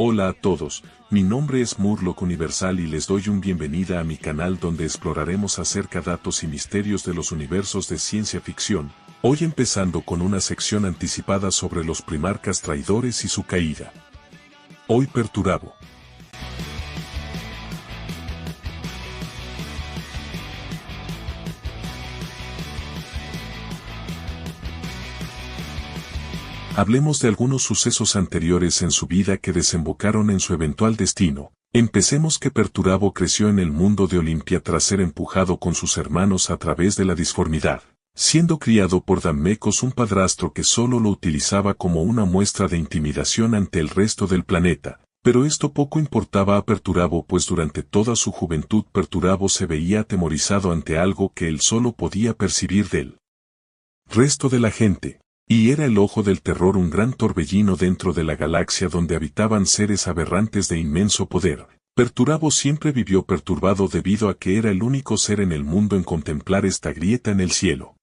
Hola a todos, mi nombre es Murloc Universal y les doy un bienvenida a mi canal donde exploraremos acerca datos y misterios de los universos de ciencia ficción, hoy empezando con una sección anticipada sobre los primarcas traidores y su caída. Hoy Perturabo. Hablemos de algunos sucesos anteriores en su vida que desembocaron en su eventual destino. Empecemos que Perturabo creció en el mundo de Olimpia tras ser empujado con sus hermanos a través de la disformidad, siendo criado por Dammecos, un padrastro que solo lo utilizaba como una muestra de intimidación ante el resto del planeta. Pero esto poco importaba a Perturabo, pues durante toda su juventud Perturabo se veía atemorizado ante algo que él solo podía percibir del resto de la gente. Y era el ojo del terror, un gran torbellino dentro de la galaxia donde habitaban seres aberrantes de inmenso poder. Perturabo siempre vivió perturbado debido a que era el único ser en el mundo en contemplar esta grieta en el cielo.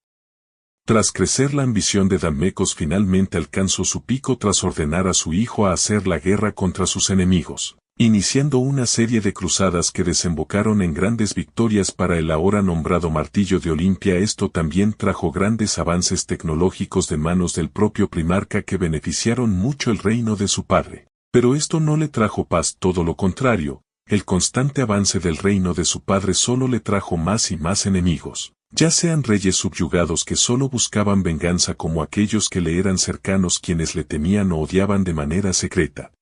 Tras crecer, la ambición de Dammecos finalmente alcanzó su pico tras ordenar a su hijo a hacer la guerra contra sus enemigos, iniciando una serie de cruzadas que desembocaron en grandes victorias para el ahora nombrado Martillo de Olimpia. Esto también trajo grandes avances tecnológicos de manos del propio primarca que beneficiaron mucho el reino de su padre. Pero esto no le trajo paz, todo lo contrario, el constante avance del reino de su padre solo le trajo más y más enemigos, ya sean reyes subyugados que solo buscaban venganza como aquellos que le eran cercanos, quienes le temían o odiaban de manera secreta.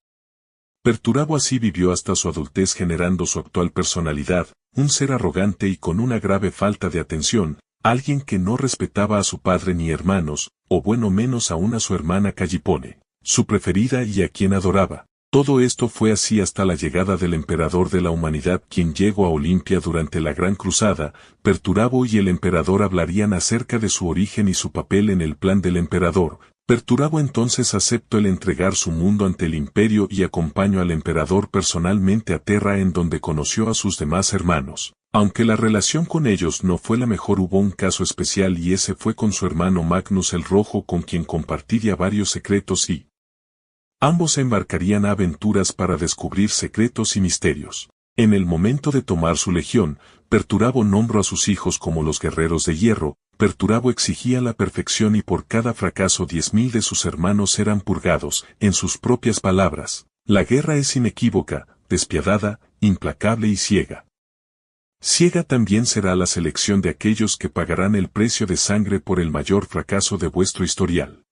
Perturabo así vivió hasta su adultez, generando su actual personalidad, un ser arrogante y con una grave falta de atención, alguien que no respetaba a su padre ni hermanos, o bueno menos aún a su hermana Callipone, su preferida y a quien adoraba. Todo esto fue así hasta la llegada del emperador de la humanidad, quien llegó a Olimpia durante la Gran Cruzada. Perturabo y el emperador hablarían acerca de su origen y su papel en el plan del emperador. Perturabo entonces aceptó el entregar su mundo ante el imperio y acompañó al emperador personalmente a Terra, en donde conoció a sus demás hermanos. Aunque la relación con ellos no fue la mejor, hubo un caso especial y ese fue con su hermano Magnus el Rojo, con quien compartiría varios secretos y ambos se embarcarían a aventuras para descubrir secretos y misterios. En el momento de tomar su legión, Perturabo nombró a sus hijos como los guerreros de hierro. Perturabo exigía la perfección y por cada fracaso 10.000 de sus hermanos eran purgados. En sus propias palabras, la guerra es inequívoca, despiadada, implacable y ciega. Ciega también será la selección de aquellos que pagarán el precio de sangre por el mayor fracaso de vuestro historial.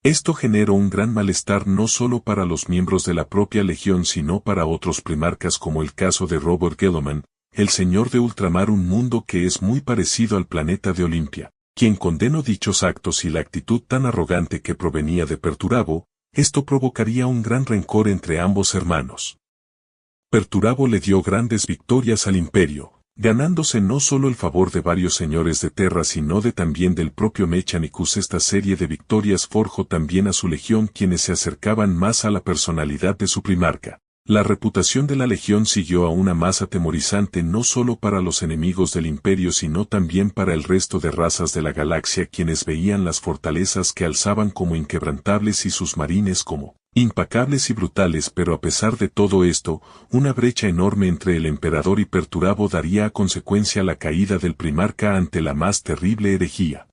Esto generó un gran malestar no solo para los miembros de la propia legión sino para otros primarcas, como el caso de Robert Guilliman, el señor de ultramar, un mundo que es muy parecido al planeta de Olimpia, quien condenó dichos actos y la actitud tan arrogante que provenía de Perturabo. Esto provocaría un gran rencor entre ambos hermanos. Perturabo le dio grandes victorias al imperio, ganándose no solo el favor de varios señores de Terra sino también del propio Mechanicus. Esta serie de victorias forjó también a su legión, quienes se acercaban más a la personalidad de su primarca. La reputación de la legión siguió aún más atemorizante no solo para los enemigos del imperio sino también para el resto de razas de la galaxia, quienes veían las fortalezas que alzaban como inquebrantables y sus marines como impacables y brutales. Pero a pesar de todo esto, una brecha enorme entre el emperador y Perturabo daría a consecuencia la caída del primarca ante la más terrible herejía.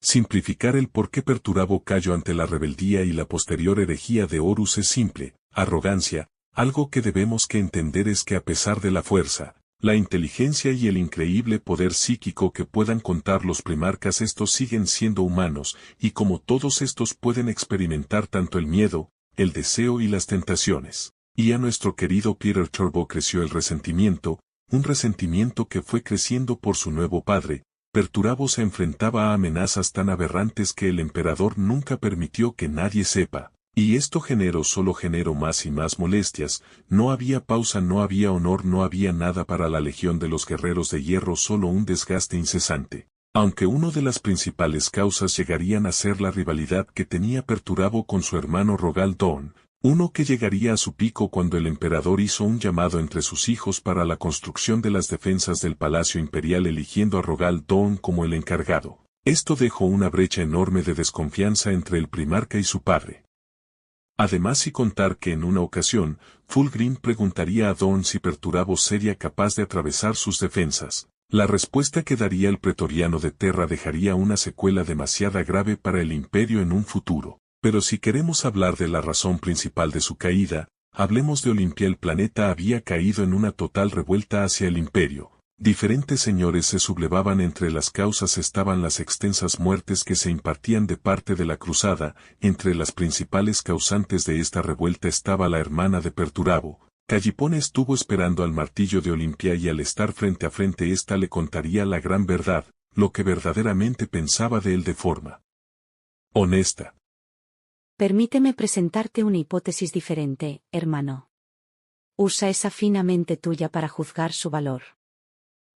Simplificar el por qué Perturabo cayó ante la rebeldía y la posterior herejía de Horus es simple: arrogancia. Algo que debemos que entender es que a pesar de la fuerza, la inteligencia y el increíble poder psíquico que puedan contar los primarcas, estos siguen siendo humanos, y como todos estos pueden experimentar tanto el miedo, el deseo y las tentaciones. Y a nuestro querido Peter Turbo creció el resentimiento, un resentimiento que fue creciendo por su nuevo padre. Perturabo se enfrentaba a amenazas tan aberrantes que el emperador nunca permitió que nadie sepa. Y esto solo generó más y más molestias. No había pausa, no había honor, no había nada para la legión de los guerreros de hierro, solo un desgaste incesante. Aunque una de las principales causas llegarían a ser la rivalidad que tenía Perturabo con su hermano Rogal Dorn, uno que llegaría a su pico cuando el emperador hizo un llamado entre sus hijos para la construcción de las defensas del Palacio Imperial, eligiendo a Rogal Dorn como el encargado. Esto dejó una brecha enorme de desconfianza entre el primarca y su padre. Además y contar que en una ocasión, Fulgrim preguntaría a Dorn si Perturabo sería capaz de atravesar sus defensas. La respuesta que daría el pretoriano de Terra dejaría una secuela demasiado grave para el imperio en un futuro. Pero si queremos hablar de la razón principal de su caída, hablemos de Olimpia. El planeta había caído en una total revuelta hacia el imperio. Diferentes señores se sublevaban. Entre las causas estaban las extensas muertes que se impartían de parte de la cruzada. Entre las principales causantes de esta revuelta estaba la hermana de Perturabo. Callipone estuvo esperando al martillo de Olimpia y al estar frente a frente ésta le contaría la gran verdad, lo que verdaderamente pensaba de él de forma honesta. Permíteme presentarte una hipótesis diferente, hermano. Usa esa fina mente tuya para juzgar su valor.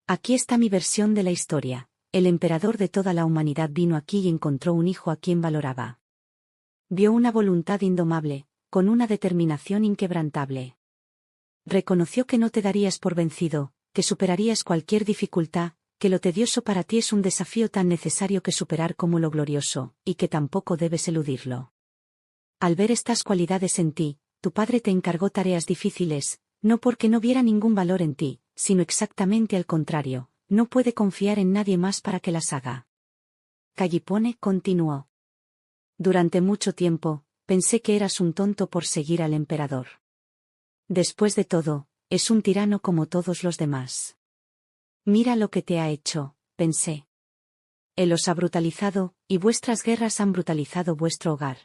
Aquí está mi versión de la historia. El emperador de toda la humanidad vino aquí y encontró un hijo a quien valoraba. Vio una voluntad indomable, con una determinación inquebrantable. Reconoció que no te darías por vencido, que superarías cualquier dificultad, que lo tedioso para ti es un desafío tan necesario que superar como lo glorioso, y que tampoco debes eludirlo. Al ver estas cualidades en ti, tu padre te encargó tareas difíciles, no porque no viera ningún valor en ti, sino exactamente al contrario, no puede confiar en nadie más para que las haga. Callipone continuó. Durante mucho tiempo, pensé que eras un tonto por seguir al emperador. Después de todo, es un tirano como todos los demás. Mira lo que te ha hecho, pensé. Él os ha brutalizado, y vuestras guerras han brutalizado vuestro hogar.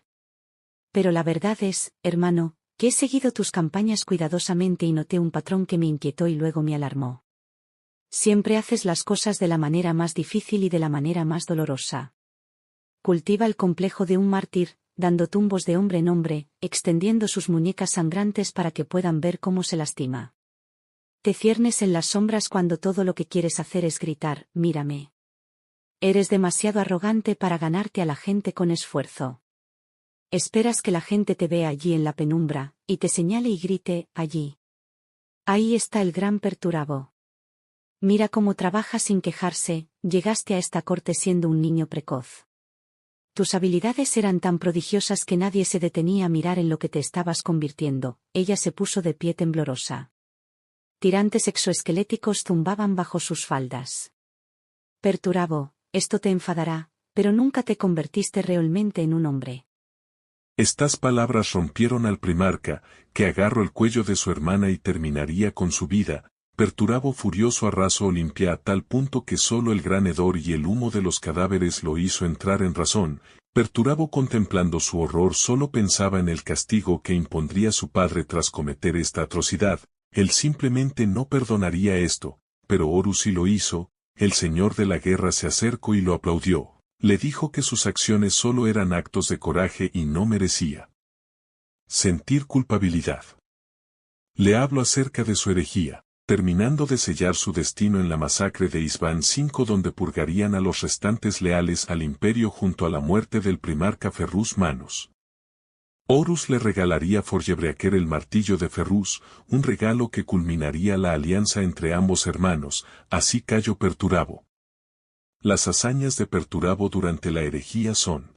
Pero la verdad es, hermano, que he seguido tus campañas cuidadosamente y noté un patrón que me inquietó y luego me alarmó. Siempre haces las cosas de la manera más difícil y de la manera más dolorosa. Cultiva el complejo de un mártir, dando tumbos de hombre en hombre, extendiendo sus muñecas sangrantes para que puedan ver cómo se lastima. Te ciernes en las sombras cuando todo lo que quieres hacer es gritar, mírame. Eres demasiado arrogante para ganarte a la gente con esfuerzo. Esperas que la gente te vea allí en la penumbra, y te señale y grite, allí. Ahí está el gran Perturabo. Mira cómo trabaja sin quejarse, llegaste a esta corte siendo un niño precoz. Tus habilidades eran tan prodigiosas que nadie se detenía a mirar en lo que te estabas convirtiendo. Ella se puso de pie temblorosa. Tirantes exoesqueléticos zumbaban bajo sus faldas. Perturabo, esto te enfadará, pero nunca te convertiste realmente en un hombre. Estas palabras rompieron al primarca, que agarró el cuello de su hermana y terminaría con su vida. Perturabo furioso arrasó Olimpia a tal punto que solo el gran hedor y el humo de los cadáveres lo hizo entrar en razón. Perturabo, contemplando su horror, solo pensaba en el castigo que impondría su padre tras cometer esta atrocidad. Él simplemente no perdonaría esto, pero Horus sí lo hizo. El señor de la guerra se acercó y lo aplaudió. Le dijo que sus acciones solo eran actos de coraje y no merecía sentir culpabilidad. Le habló acerca de su herejía, terminando de sellar su destino en la masacre de Isban V, donde purgarían a los restantes leales al imperio junto a la muerte del primarca Ferrus Manos. Horus le regalaría a Forgebreaker el martillo de Ferrus, un regalo que culminaría la alianza entre ambos hermanos. Así cayó Perturabo. Las hazañas de Perturabo durante la herejía son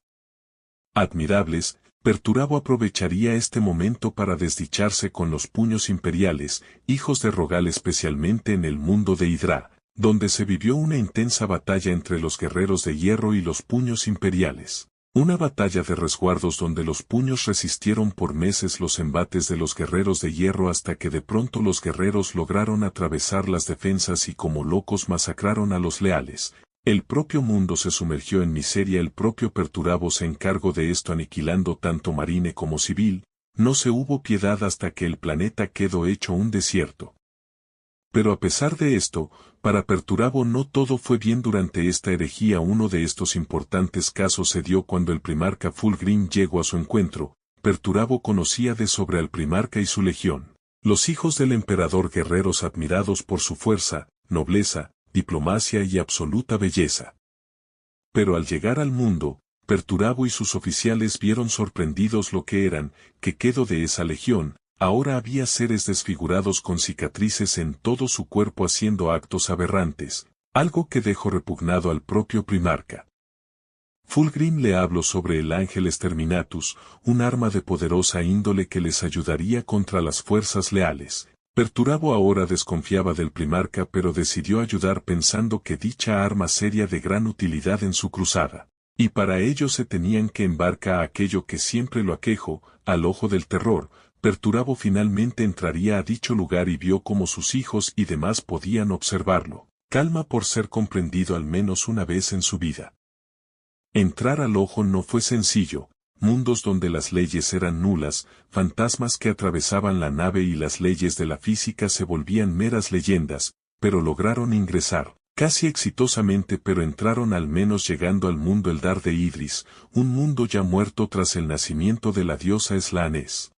admirables. Perturabo aprovecharía este momento para desdicharse con los puños imperiales, hijos de Rogal, especialmente en el mundo de Hydra, donde se vivió una intensa batalla entre los guerreros de hierro y los puños imperiales. Una batalla de resguardos donde los puños resistieron por meses los embates de los guerreros de hierro hasta que de pronto los guerreros lograron atravesar las defensas y como locos masacraron a los leales. El propio mundo se sumergió en miseria. El propio Perturabo se encargó de esto, aniquilando tanto marine como civil. No se hubo piedad hasta que el planeta quedó hecho un desierto. Pero a pesar de esto, para Perturabo no todo fue bien durante esta herejía. Uno de estos importantes casos se dio cuando el primarca Fulgrim llegó a su encuentro. Perturabo conocía de sobre al primarca y su legión, los hijos del emperador, guerreros admirados por su fuerza, nobleza, diplomacia y absoluta belleza. Pero al llegar al mundo, Perturabo y sus oficiales vieron sorprendidos lo que eran. ¿Qué quedó de esa legión? Ahora había seres desfigurados con cicatrices en todo su cuerpo haciendo actos aberrantes, algo que dejó repugnado al propio primarca. Fulgrim le habló sobre el Ángel Exterminatus, un arma de poderosa índole que les ayudaría contra las fuerzas leales. Perturabo ahora desconfiaba del Primarca pero decidió ayudar pensando que dicha arma sería de gran utilidad en su cruzada. Y para ello se tenían que embarcar a aquello que siempre lo aquejó, al ojo del terror. Perturabo finalmente entraría a dicho lugar y vio cómo sus hijos y demás podían observarlo. Calma por ser comprendido al menos una vez en su vida. Entrar al ojo no fue sencillo, mundos donde las leyes eran nulas, fantasmas que atravesaban la nave y las leyes de la física se volvían meras leyendas, pero lograron ingresar, casi exitosamente pero entraron al menos llegando al mundo Eldar de Idris, un mundo ya muerto tras el nacimiento de la diosa Slaanés.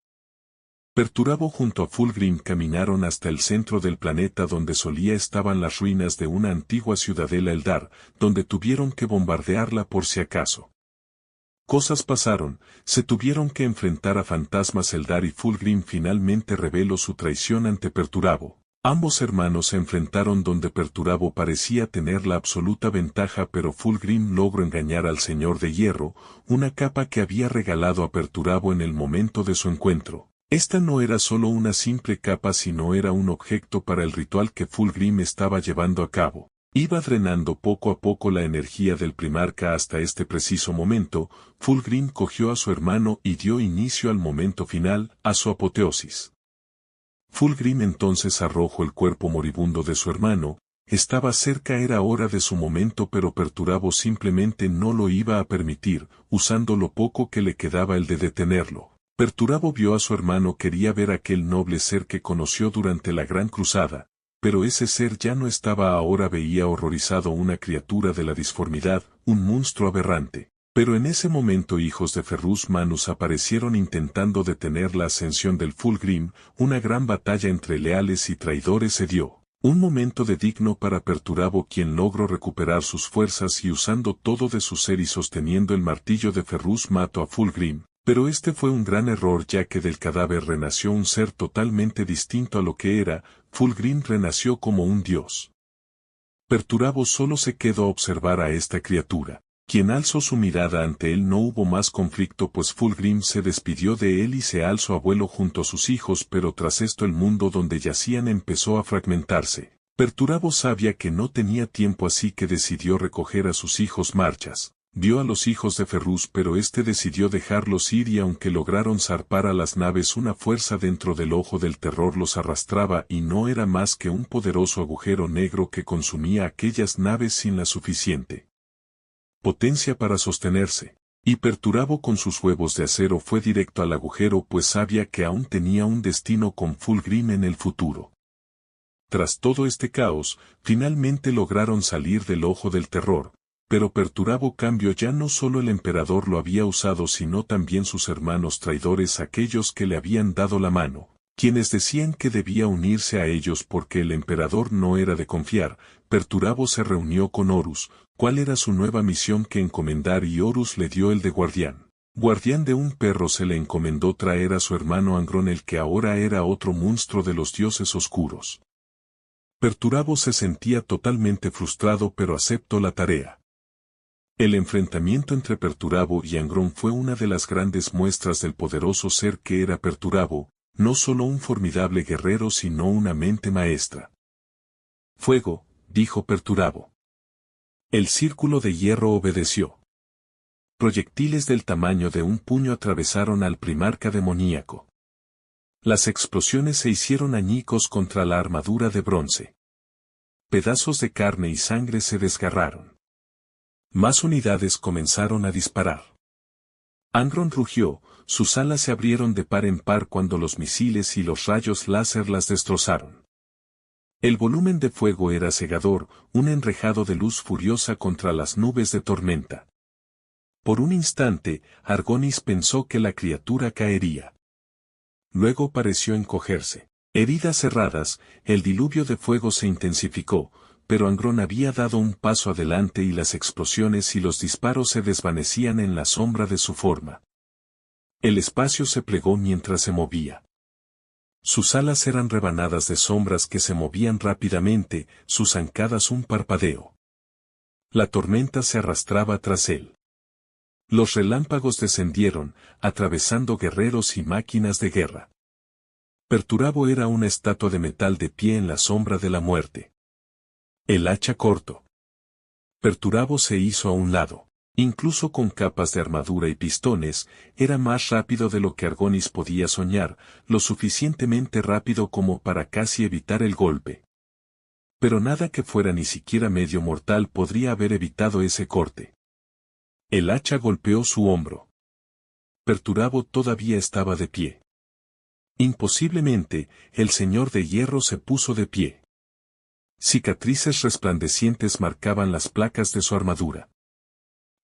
Perturabo junto a Fulgrim caminaron hasta el centro del planeta donde solía estaban las ruinas de una antigua ciudadela Eldar, donde tuvieron que bombardearla por si acaso. Cosas pasaron, se tuvieron que enfrentar a fantasmas Eldar y Fulgrim finalmente reveló su traición ante Perturabo. Ambos hermanos se enfrentaron donde Perturabo parecía tener la absoluta ventaja pero Fulgrim logró engañar al Señor de Hierro, una capa que había regalado a Perturabo en el momento de su encuentro. Esta no era solo una simple capa sino era un objeto para el ritual que Fulgrim estaba llevando a cabo. Iba drenando poco a poco la energía del Primarca hasta este preciso momento, Fulgrim cogió a su hermano y dio inicio al momento final, a su apoteosis. Fulgrim entonces arrojó el cuerpo moribundo de su hermano, estaba cerca era hora de su momento pero Perturabo simplemente no lo iba a permitir, usando lo poco que le quedaba el de detenerlo. Perturabo vio a su hermano quería ver aquel noble ser que conoció durante la Gran Cruzada, pero ese ser ya no estaba ahora veía horrorizado una criatura de la disformidad, un monstruo aberrante. Pero en ese momento hijos de Ferrus Manus aparecieron intentando detener la ascensión del Fulgrim, una gran batalla entre leales y traidores se dio. Un momento de digno para Perturabo quien logró recuperar sus fuerzas y usando todo de su ser y sosteniendo el martillo de Ferrus mató a Fulgrim. Pero este fue un gran error ya que del cadáver renació un ser totalmente distinto a lo que era, Fulgrim renació como un dios. Perturabo solo se quedó a observar a esta criatura, quien alzó su mirada ante él no hubo más conflicto pues Fulgrim se despidió de él y se alzó a vuelo junto a sus hijos pero tras esto el mundo donde yacían empezó a fragmentarse. Perturabo sabía que no tenía tiempo así que decidió recoger a sus hijos marchas. Vio a los hijos de Ferrus pero este decidió dejarlos ir y aunque lograron zarpar a las naves una fuerza dentro del ojo del terror los arrastraba y no era más que un poderoso agujero negro que consumía aquellas naves sin la suficiente potencia para sostenerse. Y Perturabo con sus huevos de acero fue directo al agujero pues sabía que aún tenía un destino con Fulgrim en el futuro. Tras todo este caos, finalmente lograron salir del ojo del terror. Pero Perturabo cambio ya no solo el emperador lo había usado sino también sus hermanos traidores aquellos que le habían dado la mano, quienes decían que debía unirse a ellos porque el emperador no era de confiar. Perturabo se reunió con Horus, cuál era su nueva misión que encomendar y Horus le dio el de guardián. Guardián de un perro se le encomendó traer a su hermano Angron el que ahora era otro monstruo de los dioses oscuros. Perturabo se sentía totalmente frustrado pero aceptó la tarea. El enfrentamiento entre Perturabo y Angron fue una de las grandes muestras del poderoso ser que era Perturabo, no solo un formidable guerrero sino una mente maestra. Fuego, dijo Perturabo. El círculo de hierro obedeció. Proyectiles del tamaño de un puño atravesaron al primarca demoníaco. Las explosiones se hicieron añicos contra la armadura de bronce. Pedazos de carne y sangre se desgarraron. Más unidades comenzaron a disparar. Angron rugió, sus alas se abrieron de par en par cuando los misiles y los rayos láser las destrozaron. El volumen de fuego era cegador, un enrejado de luz furiosa contra las nubes de tormenta. Por un instante, Argonis pensó que la criatura caería. Luego pareció encogerse. Heridas cerradas, el diluvio de fuego se intensificó, pero Angron había dado un paso adelante y las explosiones y los disparos se desvanecían en la sombra de su forma. El espacio se plegó mientras se movía. Sus alas eran rebanadas de sombras que se movían rápidamente, sus zancadas un parpadeo. La tormenta se arrastraba tras él. Los relámpagos descendieron, atravesando guerreros y máquinas de guerra. Perturabo era una estatua de metal de pie en la sombra de la muerte. El hacha corto. Perturabo se hizo a un lado. Incluso con capas de armadura y pistones, era más rápido de lo que Argonis podía soñar, lo suficientemente rápido como para casi evitar el golpe. Pero nada que fuera ni siquiera medio mortal podría haber evitado ese corte. El hacha golpeó su hombro. Perturabo todavía estaba de pie. Imposiblemente, el señor de hierro se puso de pie. Cicatrices resplandecientes marcaban las placas de su armadura.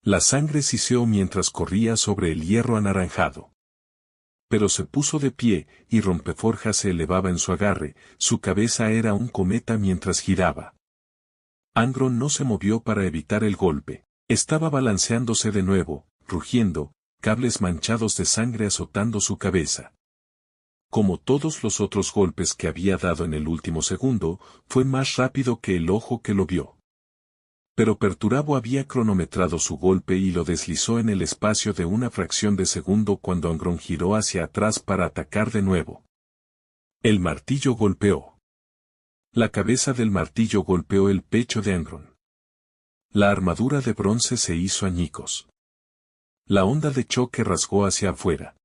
La sangre siseó mientras corría sobre el hierro anaranjado. Pero se puso de pie, y Rompeforjas se elevaba en su agarre, su cabeza era un cometa mientras giraba. Angron no se movió para evitar el golpe. Estaba balanceándose de nuevo, rugiendo, cables manchados de sangre azotando su cabeza. Como todos los otros golpes que había dado en el último segundo, fue más rápido que el ojo que lo vio. Pero Perturabo había cronometrado su golpe y lo deslizó en el espacio de una fracción de segundo cuando Angron giró hacia atrás para atacar de nuevo. El martillo golpeó. La cabeza del martillo golpeó el pecho de Angron. La armadura de bronce se hizo añicos. La onda de choque rasgó hacia afuera.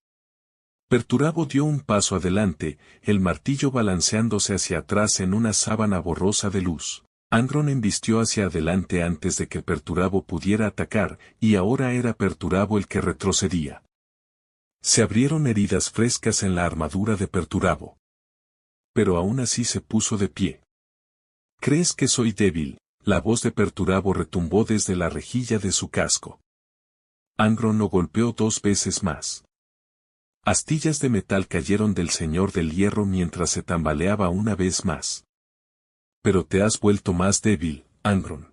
Perturabo dio un paso adelante, el martillo balanceándose hacia atrás en una sábana borrosa de luz. Angron embistió hacia adelante antes de que Perturabo pudiera atacar, y ahora era Perturabo el que retrocedía. Se abrieron heridas frescas en la armadura de Perturabo. Pero aún así se puso de pie. ¿Crees que soy débil? La voz de Perturabo retumbó desde la rejilla de su casco. Angron lo golpeó 2 veces más. Astillas de metal cayeron del señor del hierro mientras se tambaleaba una vez más. Pero te has vuelto más débil, Angron.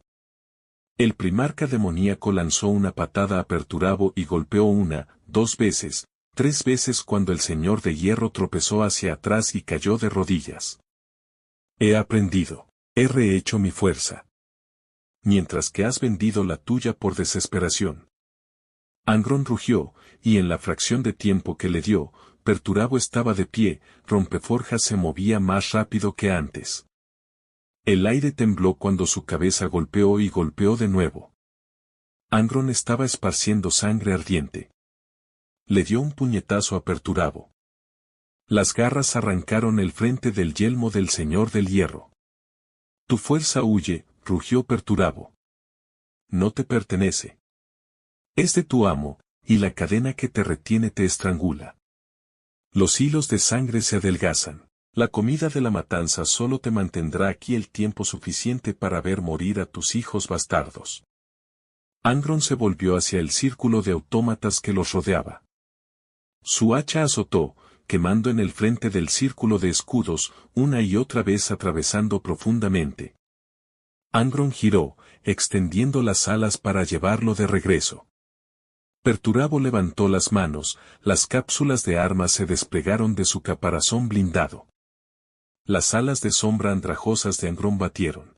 El primarca demoníaco lanzó una patada a Perturabo y golpeó 1, 2 veces, 3 veces cuando el señor de hierro tropezó hacia atrás y cayó de rodillas. He aprendido. He rehecho mi fuerza. Mientras que has vendido la tuya por desesperación. Angron rugió, y en la fracción de tiempo que le dio, Perturabo estaba de pie, Rompeforjas se movía más rápido que antes. El aire tembló cuando su cabeza golpeó y golpeó de nuevo. Angron estaba esparciendo sangre ardiente. Le dio un puñetazo a Perturabo. Las garras arrancaron el frente del yelmo del señor del hierro. Tu fuerza huye, rugió Perturabo. No te pertenece. Es de tu amo, y la cadena que te retiene te estrangula. Los hilos de sangre se adelgazan. La comida de la matanza solo te mantendrá aquí el tiempo suficiente para ver morir a tus hijos bastardos. Angron se volvió hacia el círculo de autómatas que los rodeaba. Su hacha azotó, quemando en el frente del círculo de escudos, una y otra vez atravesando profundamente. Angron giró, extendiendo las alas para llevarlo de regreso. Perturabo levantó las manos, las cápsulas de armas se desplegaron de su caparazón blindado. Las alas de sombra andrajosas de Angron batieron.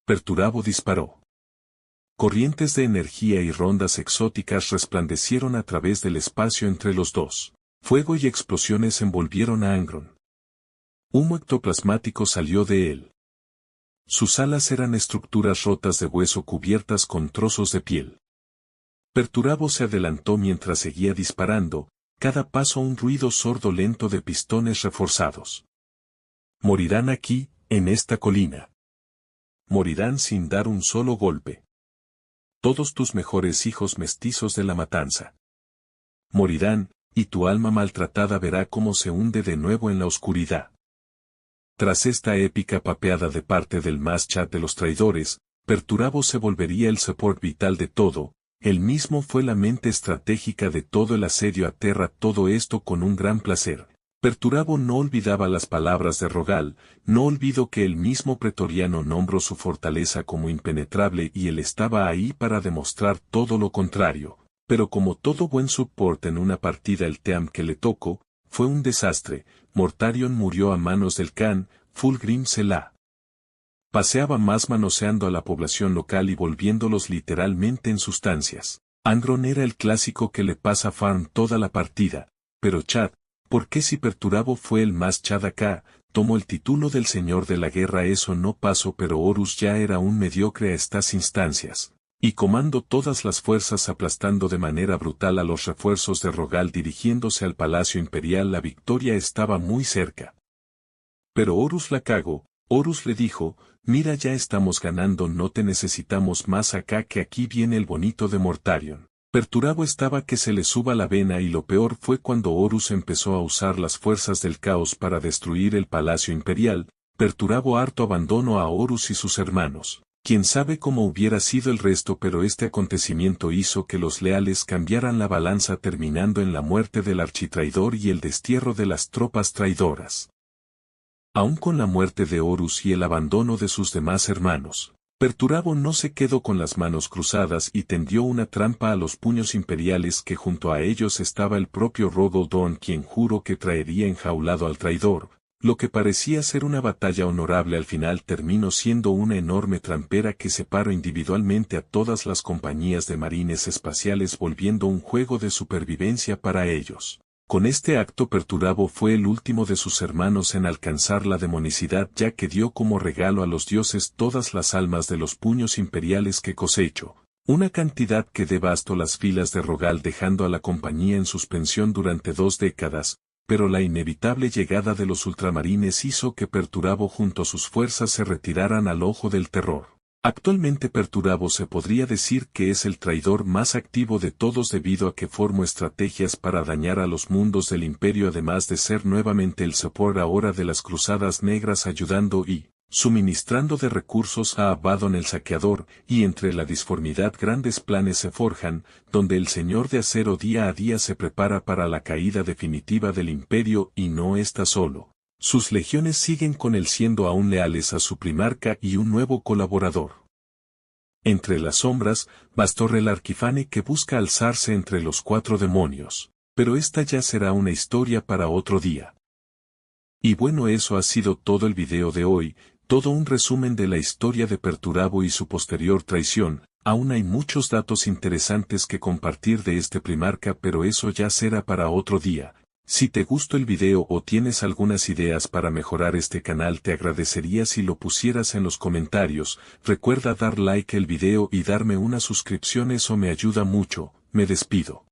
Perturabo disparó. Corrientes de energía y rondas exóticas resplandecieron a través del espacio entre los dos. Fuego y explosiones envolvieron a Angron. Humo ectoplasmático salió de él. Sus alas eran estructuras rotas de hueso cubiertas con trozos de piel. Perturabo se adelantó mientras seguía disparando, cada paso un ruido sordo lento de pistones reforzados. Morirán aquí, en esta colina. Morirán sin dar un solo golpe. Todos tus mejores hijos mestizos de la matanza. Morirán, y tu alma maltratada verá cómo se hunde de nuevo en la oscuridad. Tras esta épica papeada de parte del más chat de los traidores, Perturabo se volvería el support vital de todo, él mismo fue la mente estratégica de todo el asedio a Terra, todo esto con un gran placer. Perturabo no olvidaba las palabras de Rogal, no olvidó que el mismo pretoriano nombró su fortaleza como impenetrable y él estaba ahí para demostrar todo lo contrario, pero como todo buen support en una partida el team que le tocó, fue un desastre, Mortarion murió a manos del Khan, Fulgrim se la paseaba más manoseando a la población local y volviéndolos literalmente en sustancias. Angron era el clásico que le pasa a Farm toda la partida, pero Chad, ¿por qué si Perturabo fue el más Chad acá, tomó el título del señor de la guerra? Eso no pasó, pero Horus ya era un mediocre a estas instancias, y comandó todas las fuerzas aplastando de manera brutal a los refuerzos de Rogal dirigiéndose al Palacio Imperial. La victoria estaba muy cerca. Pero Horus la cagó. Horus le dijo, mira, ya estamos ganando, no te necesitamos más acá, que aquí viene el bonito de Mortarion. Perturabo estaba que se le suba la vena, y lo peor fue cuando Horus empezó a usar las fuerzas del caos para destruir el Palacio Imperial. Perturabo harto abandonó a Horus y sus hermanos. Quién sabe cómo hubiera sido el resto, pero este acontecimiento hizo que los leales cambiaran la balanza, terminando en la muerte del architraidor y el destierro de las tropas traidoras. Aún con la muerte de Horus y el abandono de sus demás hermanos, Perturabo no se quedó con las manos cruzadas y tendió una trampa a los puños imperiales, que junto a ellos estaba el propio Rogoldon, quien juró que traería enjaulado al traidor. Lo que parecía ser una batalla honorable al final terminó siendo una enorme trampera que separó individualmente a todas las compañías de marines espaciales, volviendo un juego de supervivencia para ellos. Con este acto Perturabo fue el último de sus hermanos en alcanzar la demonicidad, ya que dio como regalo a los dioses todas las almas de los puños imperiales que cosechó, una cantidad que devastó las filas de Rogal, dejando a la compañía en suspensión durante 2 décadas, pero la inevitable llegada de los ultramarines hizo que Perturabo junto a sus fuerzas se retiraran al ojo del terror. Actualmente Perturabo se podría decir que es el traidor más activo de todos, debido a que formó estrategias para dañar a los mundos del imperio, además de ser nuevamente el support ahora de las Cruzadas Negras, ayudando y suministrando de recursos a Abaddon el Saqueador, y entre la disformidad grandes planes se forjan, donde el Señor de Acero día a día se prepara para la caída definitiva del imperio, y no está solo. Sus legiones siguen con él, siendo aún leales a su primarca y un nuevo colaborador. Entre las sombras, Bastor el Arquifane, que busca alzarse entre los 4 demonios, pero esta ya será una historia para otro día. Y bueno, eso ha sido todo el video de hoy, todo un resumen de la historia de Perturabo y su posterior traición. Aún hay muchos datos interesantes que compartir de este primarca, pero eso ya será para otro día. Si te gustó el video o tienes algunas ideas para mejorar este canal, te agradecería si lo pusieras en los comentarios. Recuerda dar like al video y darme una suscripción, eso me ayuda mucho. Me despido.